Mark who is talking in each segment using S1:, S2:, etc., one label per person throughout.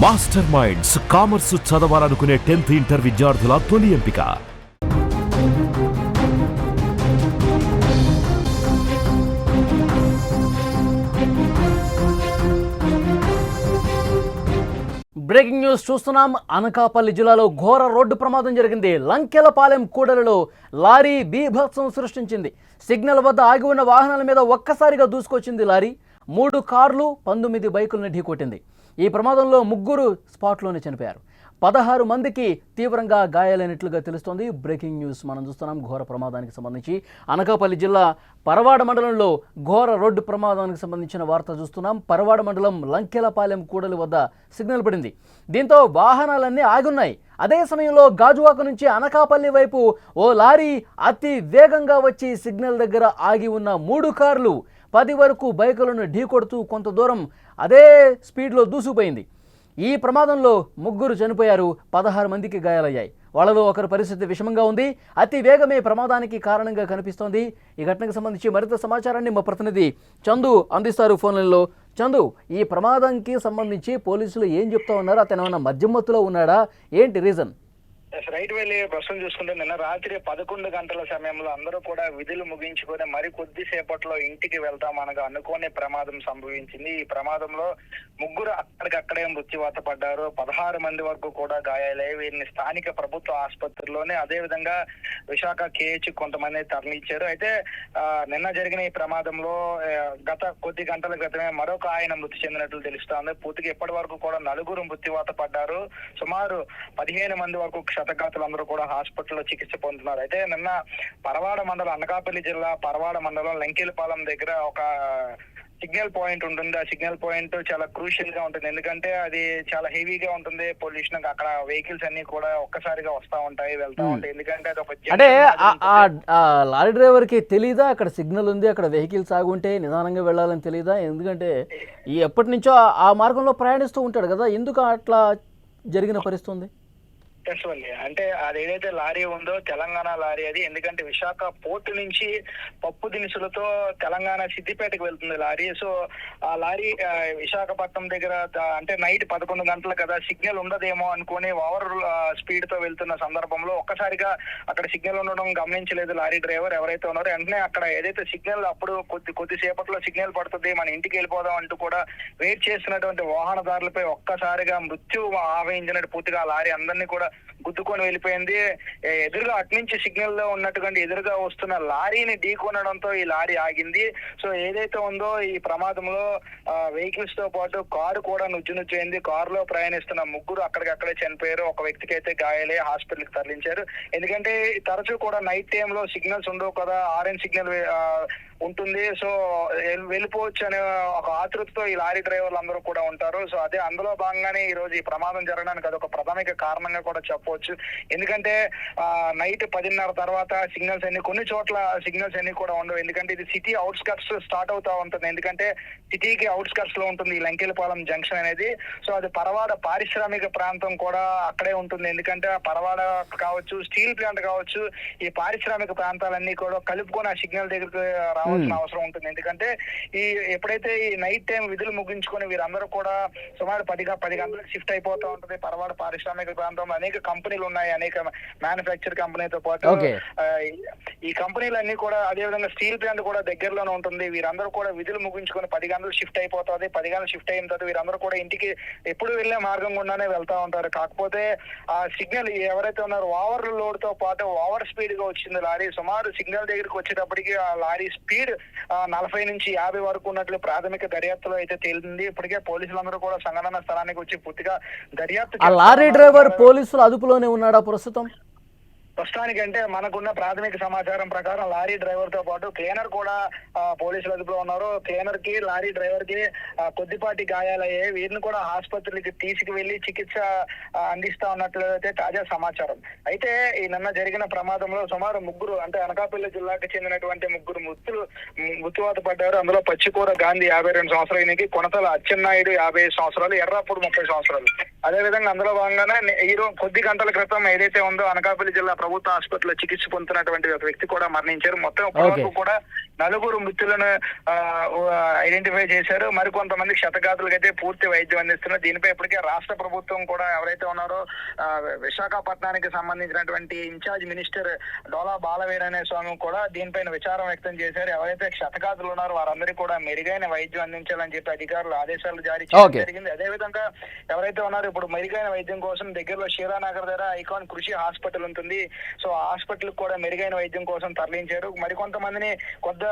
S1: Master minds commerce చదవాలనుకునే 10th inter విద్యార్థుల తొలి ఎంపిక.
S2: బ్రేకింగ్ న్యూస్ చూస్తున్నాం. అనకాపల్లి జిల్లాలో ఘోర రోడ్డు ప్రమాదం జరిగింది. లంకెలపాలెం కూడలిలో లారీ బీభత్సం సృష్టించింది. సిగ్నల్ వద్ద ఆగి ఉన్న వాహనాల మీద ఒక్కసారిగా దూసుకొచ్చింది లారీ. 3 కార్లు 19 బైకులను ఢీకొట్టింది. ఈ ప్రమాదంలో 3 స్పాట్లోనే చనిపోయారు. 16 మందికి తీవ్రంగా గాయాలైనట్లుగా తెలుస్తోంది. బ్రేకింగ్ న్యూస్ మనం చూస్తున్నాం. ఘోర ప్రమాదానికి సంబంధించి అనకాపల్లి జిల్లా పరవాడ మండలంలో ఘోర రోడ్డు ప్రమాదానికి సంబంధించిన వార్త చూస్తున్నాం. పరవాడ మండలం లంకెలపాలెం కూడలి వద్ద సిగ్నల్ పడింది. దీంతో వాహనాలన్నీ ఆగున్నాయి. అదే సమయంలో గాజువాక నుంచి అనకాపల్లి వైపు ఓ లారీ అతి వేగంగా వచ్చి సిగ్నల్ దగ్గర ఆగి ఉన్న 3 కార్లు 10 వరకు బైకులను ఢీకొడుతూ కొంత దూరం అదే స్పీడ్లో దూసుకుపోయింది. ఈ ప్రమాదంలో 3 చనిపోయారు, 16 మందికి గాయాలయ్యాయి. వాళ్ళలో ఒకరి పరిస్థితి విషమంగా ఉంది. అతి వేగమే ప్రమాదానికి కారణంగా కనిపిస్తోంది. ఈ ఘటనకు సంబంధించి మరింత సమాచారాన్ని మా ప్రతినిధి చందు అందిస్తారు ఫోన్లలో. చందు, ఈ ప్రమాదానికి సంబంధించి పోలీసులు ఏం చెప్తా ఉన్నారు? అతను ఏమైనా మద్యం మత్తులో ఉన్నాడా? ఏంటి రీజన్?
S3: రైట్ వెళ్ళి ప్రశ్న చూసుకుంటే నిన్న రాత్రి 11 గంటల సమయంలో అందరూ కూడా విధులు ముగించుకొని మరి కొద్దిసేపట్లో ఇంటికి వెళ్తామనగా అనుకోని ప్రమాదం సంభవించింది. ఈ ప్రమాదంలో 3 అక్కడికక్కడే మృత్యువాత పడ్డారు. 16 మంది వరకు కూడా గాయాలయ్యాయి. వీరిని స్థానిక ప్రభుత్వ ఆసుపత్రిలోనే అదేవిధంగా విశాఖ కేహెచ్ కొంతమంది తరలించారు. అయితే నిన్న జరిగిన ఈ ప్రమాదంలో గత కొద్ది గంటల క్రితమే మరొక ఆయన మృతి చెందినట్లు తెలుస్తోంది. పూర్తిగా ఇప్పటి వరకు కూడా 4 మృత్యువాత పడ్డారు. సుమారు 15 మంది వరకు క్షతగాతులందరూ కూడా హాస్పిటల్లో చికిత్స పొందుతున్నారు. అయితే నిన్న పరవాడ మండలం అనకాపల్లి జిల్లా పరవాడ మండలం లంకెలపాలెం దగ్గర ఒక సిగ్నల్ పాయింట్ ఉంటుంది. ఆ సిగ్నల్ పాయింట్ చాలా క్రూషియల్ గా ఉంటుంది. ఎందుకంటే అది చాలా హెవీగా ఉంటుంది. పొల్యూషన్ అక్కడ వెహికల్స్ అన్ని కూడా ఒక్కసారిగా వస్తా ఉంటాయి, వెళ్తా ఉంటాయి. ఎందుకంటే అది ఒక
S2: అంటే లారీ డ్రైవర్ కి తెలీదా అక్కడ సిగ్నల్ ఉంది, అక్కడ వెహికల్స్ ఆగుంటే నిదానంగా వెళ్ళాలని తెలీదా? ఎందుకంటే ఎప్పటి నుంచో ఆ మార్గంలో ప్రయాణిస్తూ ఉంటాడు కదా, ఎందుకు అట్లా జరిగిన పరిస్థితి ఉంది?
S3: అంటే అది ఏదైతే లారీ ఉందో తెలంగాణ లారీ అది. ఎందుకంటే విశాఖ పోర్టు నుంచి పప్పు దినుసులతో తెలంగాణ సిద్దిపేటకు వెళ్తుంది లారీ. సో ఆ లారీ విశాఖపట్నం దగ్గర అంటే నైట్ 11 గంటలు కదా, సిగ్నల్ ఉండదేమో అనుకుని ఓవర్ స్పీడ్ తో వెళ్తున్న సందర్భంలో ఒక్కసారిగా అక్కడ సిగ్నల్ ఉండడం గమనించలేదు లారీ డ్రైవర్ ఎవరైతే ఉన్నారో. వెంటనే అక్కడ ఏదైతే సిగ్నల్ అప్పుడు కొద్దిసేపట్లో సిగ్నల్ పడుతుంది, మన ఇంటికి వెళ్ళిపోదాం అంటూ కూడా వెయిట్ చేస్తున్నటువంటి వాహనదారులపై ఒక్కసారిగా మృత్యు ఆవహించినట్టు పూర్తిగా లారీ అందరినీ కూడా గుద్దుకొని వెళ్ళిపోయింది. ఎదురుగా అట్నుంచి సిగ్నల్ లో ఉన్నట్టుగా ఎదురుగా వస్తున్న లారీని ఢీకొనడంతో ఈ లారీ ఆగింది. సో ఏదైతే ఉందో ఈ ప్రమాదంలో వెహికల్స్ తో పాటు కారు కూడా నుజ్జునుజ్జైంది. కారులో ప్రయాణిస్తున్న 3 అక్కడికక్కడే చనిపోయారు. ఒక వ్యక్తికి అయితే గాయాలే హాస్పిటల్ కి తరలించారు. ఎందుకంటే తరచూ కూడా నైట్ టైమ్ లో సిగ్నల్స్ ఉండవు కదా, ఆరెంజ్ సిగ్నల్ ఉంటుంది. సో వెళ్ళిపోవచ్చు అనే ఒక ఆతృతతో ఈ లారీ డ్రైవర్లు అందరూ కూడా ఉంటారు. సో అదే అందులో భాగంగానే ఈ రోజు ఈ ప్రమాదం జరగడానికి అదొక ప్రాథమిక కారణంగా కూడా చెప్పవచ్చు. ఎందుకంటే నైట్ 10:30 తర్వాత సిగ్నల్స్ అన్ని కొన్ని చోట్ల సిగ్నల్స్ అన్ని కూడా ఉండవు. ఎందుకంటే ఇది సిటీ అవుట్స్కట్స్ స్టార్ట్ అవుతా ఉంటుంది. ఎందుకంటే సిటీకి అవుట్స్కట్స్ లో ఉంటుంది ఈ లంకెలపాలెం జంక్షన్ అనేది. సో అది పరవాడ పారిశ్రామిక ప్రాంతం కూడా అక్కడే ఉంటుంది. ఎందుకంటే పరవాడ కావచ్చు, స్టీల్ ప్లాంట్ కావచ్చు, ఈ పారిశ్రామిక ప్రాంతాలన్నీ కూడా కలుపుకొని ఆ సిగ్నల్ దగ్గరికి రావాల్సిన అవసరం ఉంటుంది. ఎందుకంటే ఈ ఎప్పుడైతే ఈ నైట్ టైం విధులు ముగించుకొని వీరందరూ కూడా సుమారు 10 గంటలకు షిఫ్ట్ అయిపోతా ఉంటుంది. పరవాడ పారిశ్రామిక ప్రాంతంలో అనేక కంపెనీలు ఉన్నాయి, అనేక మ్యానుఫ్యాక్చర్ కంపెనీతో పాటు ఈ కంపెనీలన్నీ కూడా అదేవిధంగా స్టీల్ ప్లాంట్ కూడా దగ్గరలోనే ఉంటుంది. వీరందరూ కూడా విధులు ముగించుకొని 10 గంటలు షిఫ్ట్ అయిపోతుంది. 10 గంటలు షిఫ్ట్ అయిన తర్వాత వీరందరూ కూడా ఇంటికి ఎప్పుడు వెళ్లే మార్గం గుండానే వెళ్తా ఉంటారు. కాకపోతే ఆ సిగ్నల్ ఎవరైతే ఉన్నారో ఓవర్ లోడ్ తో పాటు ఓవర్ స్పీడ్ గా వచ్చింది లారీ. సుమారు సిగ్నల్ దగ్గరికి వచ్చేటప్పటికి ఆ లారీ స్పీడ్ 40 నుంచి 50 వరకు ఉన్నట్లు ప్రాథమిక దర్యాప్తులో అయితే తేలింది. ఇప్పటికే పోలీసులందరూ కూడా సంఘటన స్థలానికి వచ్చి పూర్తిగా దర్యాప్తు.
S2: లారీ డ్రైవర్ పోలీసులు అదుపులోనే ఉన్నాడా ప్రస్తుతం?
S3: ప్రస్తుతానికంటే మనకున్న ప్రాథమిక సమాచారం ప్రకారం లారీ డ్రైవర్ తో పాటు క్లీనర్ కూడా పోలీసుల అదుపులో ఉన్నారు. క్లీనర్ కి లారీ డ్రైవర్ కి కొద్దిపాటి గాయాలయ్యాయి. వీరిని కూడా ఆసుపత్రికి తీసుకువెళ్లి చికిత్స అందిస్తా ఉన్నట్లు అయితే తాజా సమాచారం. అయితే ఈ నిన్న జరిగిన ప్రమాదంలో సుమారు 3 అంటే అనకాపల్లి జిల్లాకు చెందినటువంటి 3 మృత్యువాత పడ్డారు. అందులో పచ్చికూర గాంధీ 52 సంవత్సరాలు, కొనతల అచ్చెన్నాయుడు 55 సంవత్సరాలు, ఎర్రాపూడి 30 సంవత్సరాలు. అదే విధంగా అందులో భాగంగానే కొద్ది గంటల క్రితం ఏదైతే ఉందో అనకాపల్లి జిల్లా ప్రభుత్వ ఆసుపత్రిలో చికిత్స పొందుతున్నటువంటి ఒక వ్యక్తి కూడా మరణించారు. మొత్తం ఇప్పటివరకు కూడా 4 మృతులను ఐడెంటిఫై చేశారు. మరికొంతమంది క్షతగాతులకు అయితే పూర్తి వైద్యం అందిస్తున్నారు. దీనిపై ఇప్పటికే రాష్ట్ర ప్రభుత్వం కూడా ఎవరైతే ఉన్నారో విశాఖపట్నానికి సంబంధించినటువంటి ఇన్ఛార్జ్ మినిస్టర్ డోలా బాలవీరనే స్వామి కూడా దీనిపైన విచారం వ్యక్తం చేశారు. ఎవరైతే క్షతగాతులు ఉన్నారో వారందరికీ కూడా మెరుగైన వైద్యం అందించాలని చెప్పి అధికారులు ఆదేశాలు జారీ చేయడం జరిగింది. అదేవిధంగా ఎవరైతే ఉన్నారో ఇప్పుడు మెరుగైన వైద్యం కోసం దగ్గరలో షీరానగర్ దగ్గర ఐకాన్ కృషి హాస్పిటల్ ఉంటుంది. సో ఆ హాస్పిటల్ కూడా మెరుగైన వైద్యం కోసం తరలించారు. మరికొంతమందిని కొద్ది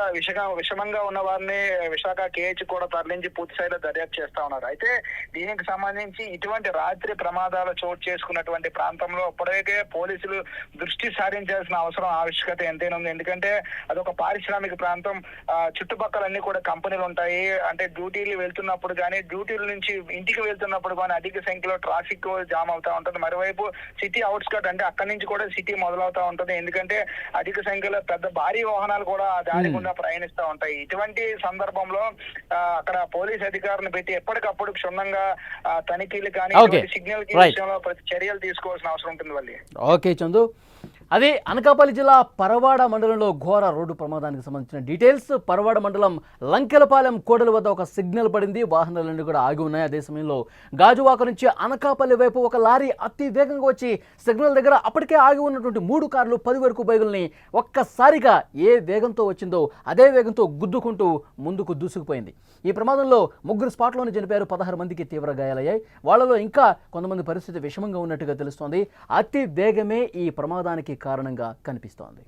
S3: విషమంగా ఉన్న వారిని విశాఖ కేహెచ్ కూడా తరలించి పూర్తి స్థాయిలో దర్యాప్తు చేస్తా ఉన్నారు. అయితే దీనికి సంబంధించి ఇటువంటి రాత్రి ప్రమాదాలు చోటు చేసుకున్నటువంటి ప్రాంతంలో ఇప్పటికే పోలీసులు దృష్టి సారించాల్సిన అవసరం ఆవశ్యకత ఎంతైనా ఉంది. ఎందుకంటే అదొక పారిశ్రామిక ప్రాంతం. చుట్టుపక్కలన్నీ కూడా కంపెనీలు ఉంటాయి. అంటే డ్యూటీలు వెళ్తున్నప్పుడు కానీ డ్యూటీల నుంచి ఇంటికి వెళ్తున్నప్పుడు కానీ అధిక సంఖ్యలో ట్రాఫిక్ జామ్ అవుతా ఉంటుంది. మరోవైపు సిటీ అవుట్స్కట్ అంటే అక్కడి నుంచి కూడా సిటీ మొదలవుతా ఉంటుంది. ఎందుకంటే అధిక సంఖ్యలో భారీ వాహనాలు కూడా దాని గుండా ప్రయాణిస్తూ ఉంటాయి. ఇటువంటి సందర్భంలో అక్కడ పోలీస్ అధికారులను పెట్టి ఎప్పటికప్పుడు క్షుణ్ణంగా తనిఖీలు కానీ సిగ్నల్ విషయంలో చర్యలు తీసుకోవాల్సిన అవసరం ఉంటుంది. వాళ్ళు
S2: ఓకే చందు, అదే అనకాపల్లి జిల్లా పరవాడ మండలంలో ఘోర రోడ్డు ప్రమాదానికి సంబంధించిన డీటెయిల్స్. పరవాడ మండలం లంకెలపాలెం కోడలి వద్ద ఒక సిగ్నల్ పడింది, వాహనాలన్నీ కూడా ఆగి ఉన్నాయి. అదే సమయంలో గాజువాక నుంచి అనకాపల్లి వైపు ఒక లారీ అతి వేగంగా వచ్చి సిగ్నల్ దగ్గర అప్పటికే ఆగి ఉన్నటువంటి 3 కార్లు 10 వరకు బైకుల్ని ఒక్కసారిగా ఏ వేగంతో వచ్చిందో అదే వేగంతో గుద్దుకుంటూ ముందుకు దూసుకుపోయింది. ఈ ప్రమాదంలో 3 స్పాట్లోనే చనిపోయారు. 16 మందికి తీవ్ర గాయాలయ్యాయి. వాళ్ళలో ఇంకా కొంతమంది పరిస్థితి విషమంగా ఉన్నట్టుగా తెలుస్తోంది. అతి వేగమే ఈ ప్రమాదానికి కారణంగా కనిపిస్తోంది.